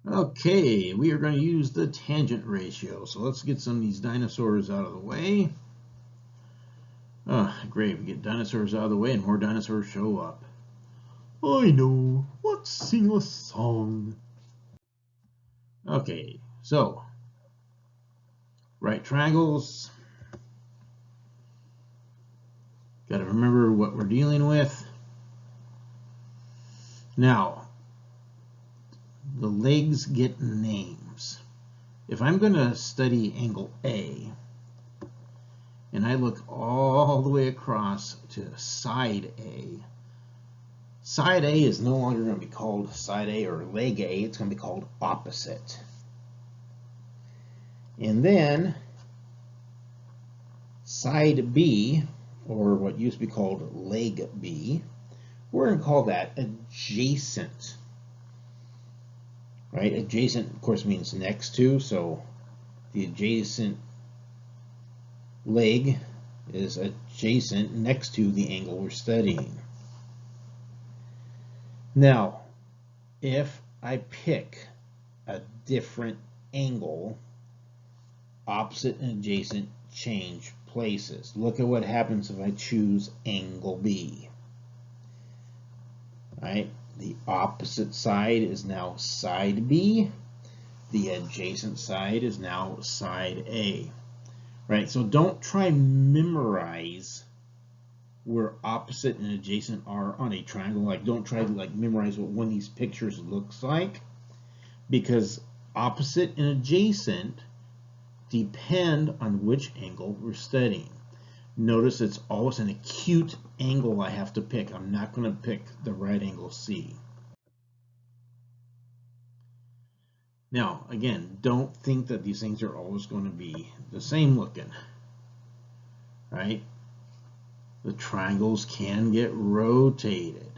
Okay, we are going to use the tangent ratio. So let's get some of these dinosaurs out of the way. Great, we get dinosaurs out of the way and more dinosaurs show up. I know, let's sing a song. Okay, so right triangles. Got to remember what we're dealing with. Now, the legs get names. If I'm going to study angle A, and I look all the way across to side A, side A is no longer going to be called side A or leg A, it's going to be called opposite. And then side B, or what used to be called leg B, we're going to call that adjacent. Right? Adjacent, of course, means next to, so the adjacent leg is adjacent next to the angle we're studying. Now, if I pick a different angle, opposite and adjacent change places. Look at what happens if I choose angle B. Right? The opposite side is now side B. The adjacent side is now side A. Right? So don't try and memorize where opposite and adjacent are on a triangle. Like, don't try to memorize what one of these pictures looks like, because opposite and adjacent depend on which angle we're studying. Notice it's always an acute angle I have to pick. I'm not going to pick the right angle C. Now, again, don't think that these things are always going to be the same looking, right? The triangles can get rotated,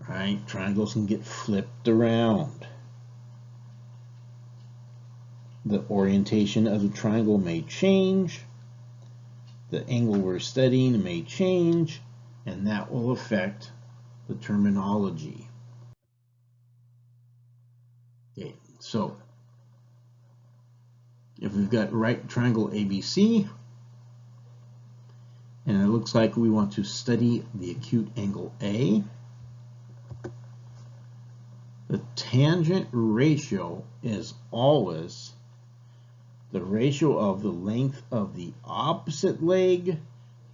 right? Triangles can get flipped around. The orientation of the triangle may change. The angle we're studying may change, and that will affect the terminology. Okay, so if we've got right triangle ABC, and it looks like we want to study the acute angle A, the tangent ratio is always the ratio of the length of the opposite leg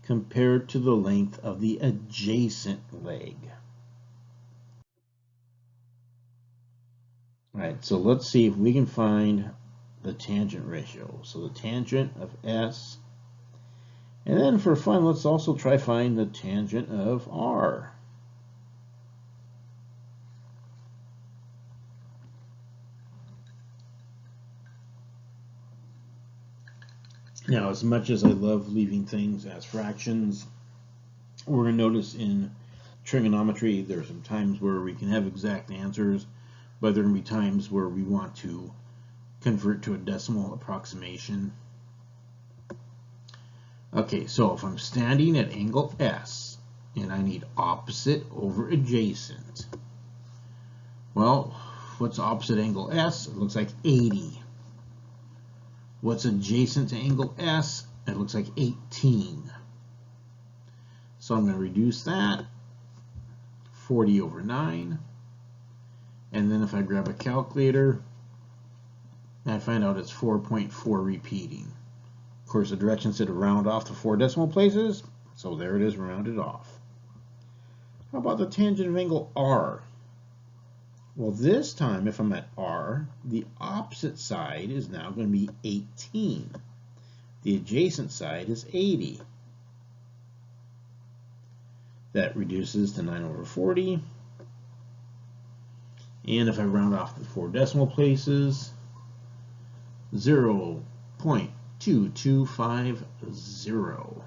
compared to the length of the adjacent leg. All right, so let's see if we can find the tangent ratio. So the tangent of S, and then for fun, let's also try find the tangent of R. Now, as much as I love leaving things as fractions, we're going to notice in trigonometry there are some times where we can have exact answers, but there are going to be times where we want to convert to a decimal approximation. Okay, so if I'm standing at angle S and I need opposite over adjacent, well, what's opposite angle S? It looks like 80. What's adjacent to angle S? It looks like 18. So I'm going to reduce that, 40 over 9. And then if I grab a calculator, I find out it's 4.4 repeating. Of course, the directions said to round off to 4 decimal places, so there it is, rounded off. How about the tangent of angle R? Well, this time, if I'm at R, the opposite side is now going to be 18. The adjacent side is 80. That reduces to 9 over 40. And if I round off the 4 decimal places, 0.2250.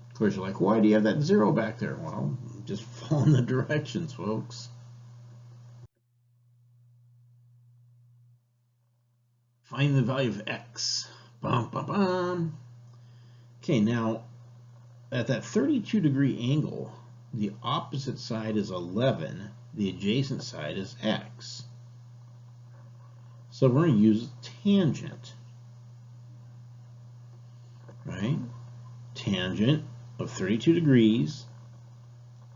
Of course, you're like, why do you have that 0 back there? Well, just following the directions, folks. Find the value of x. Bum, bum, bum. Okay, now at that 32-degree angle, the opposite side is 11, the adjacent side is x. So we're going to use tangent, right? Tangent of 32 degrees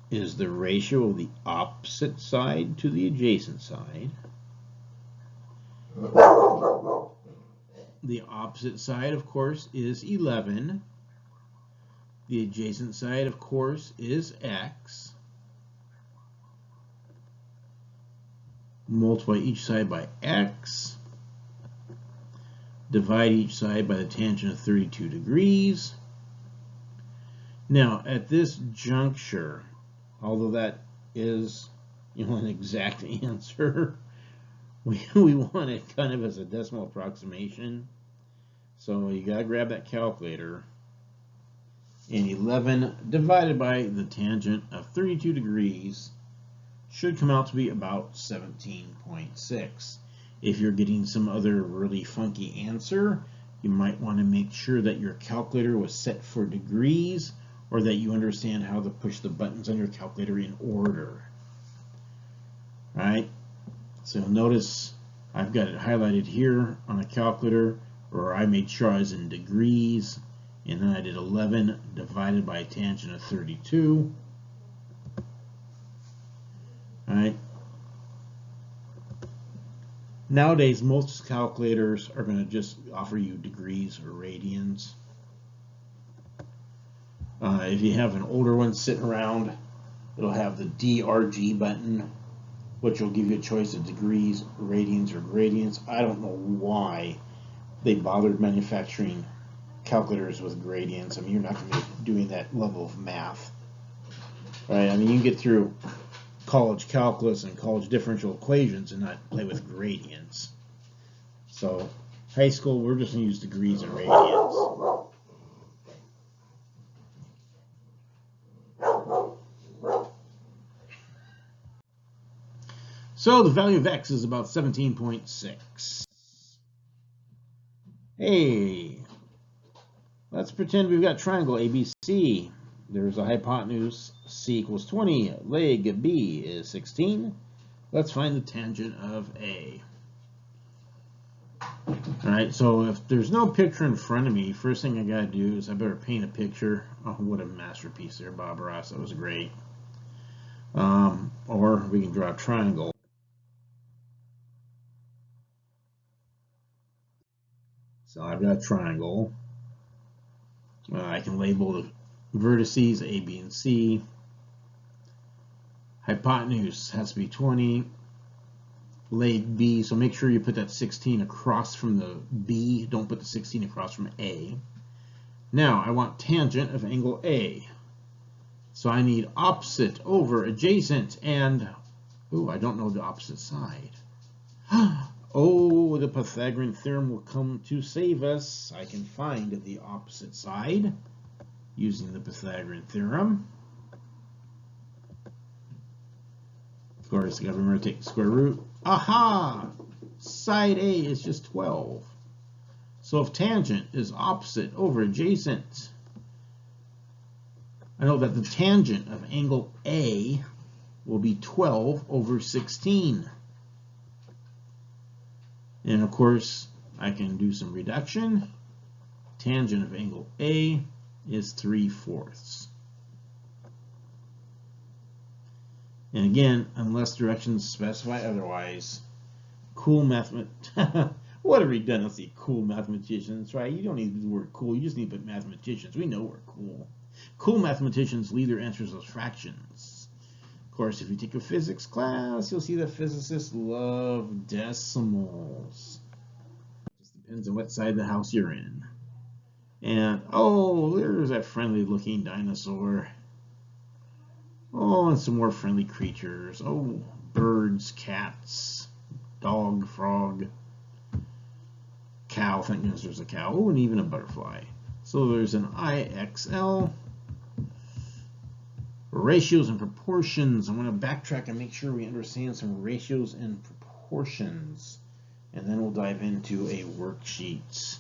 is the ratio of the opposite side to the adjacent side. The opposite side, of course, is 11. The adjacent side, of course, is x. Multiply each side by x. Divide each side by the tangent of 32 degrees. Now, at this juncture, although that is, an exact answer, we want it kind of as a decimal approximation. So you got to grab that calculator. And 11 divided by the tangent of 32 degrees should come out to be about 17.6. If you're getting some other really funky answer, you might want to make sure that your calculator was set for degrees, or that you understand how to push the buttons on your calculator in order. All right? So notice I've got it highlighted here on a calculator, or I made sure I was in degrees, and then I did 11 divided by a tangent of 32. All right. Nowadays, most calculators are going to just offer you degrees or radians. If you have an older one sitting around, it'll have the DRG button, which will give you a choice of degrees, radians, or gradients. I don't know why they bothered manufacturing calculators with gradients. I mean, you're not going to be doing that level of math, right? I mean, you can get through college calculus and college differential equations and not play with gradients. So, high school, we're just going to use degrees and radians. So the value of x is about 17.6. Hey, let's pretend we've got triangle ABC. There's a hypotenuse, C equals 20, leg B is 16. Let's find the tangent of A. Alright, so if there's no picture in front of me, first thing I gotta do is I better paint a picture. Oh, what a masterpiece there, Bob Ross, that was great. Or we can draw a triangle. So I've got a triangle. I can label the vertices A, B, and C. Hypotenuse has to be 20. Leg B, so make sure you put that 16 across from the B. Don't put the 16 across from A. Now I want tangent of angle A. So I need opposite over adjacent, and I don't know the opposite side. Oh, the Pythagorean theorem will come to save us. I can find the opposite side using the Pythagorean theorem. Of course, you got to remember to take the square root. Aha! Side A is just 12. So if tangent is opposite over adjacent, I know that the tangent of angle A will be 12 over 16. And of course, I can do some reduction. Tangent of angle A is 3/4. And again, unless directions specify otherwise, cool what a redundancy, cool mathematicians, right? You don't need the word cool, you just need to put mathematicians. We know we're cool. Cool mathematicians leave their answers as fractions. Of course, if you take a physics class, you'll see that physicists love decimals. It just depends on what side of the house you're in. And, oh, there's that friendly looking dinosaur. Oh, and some more friendly creatures. Oh, birds, cats, dog, frog, cow. Thank goodness there's a cow. Oh, and even a butterfly. So there's an IXL. Ratios and proportions. I want to backtrack and make sure we understand some ratios and proportions. And then we'll dive into a worksheet.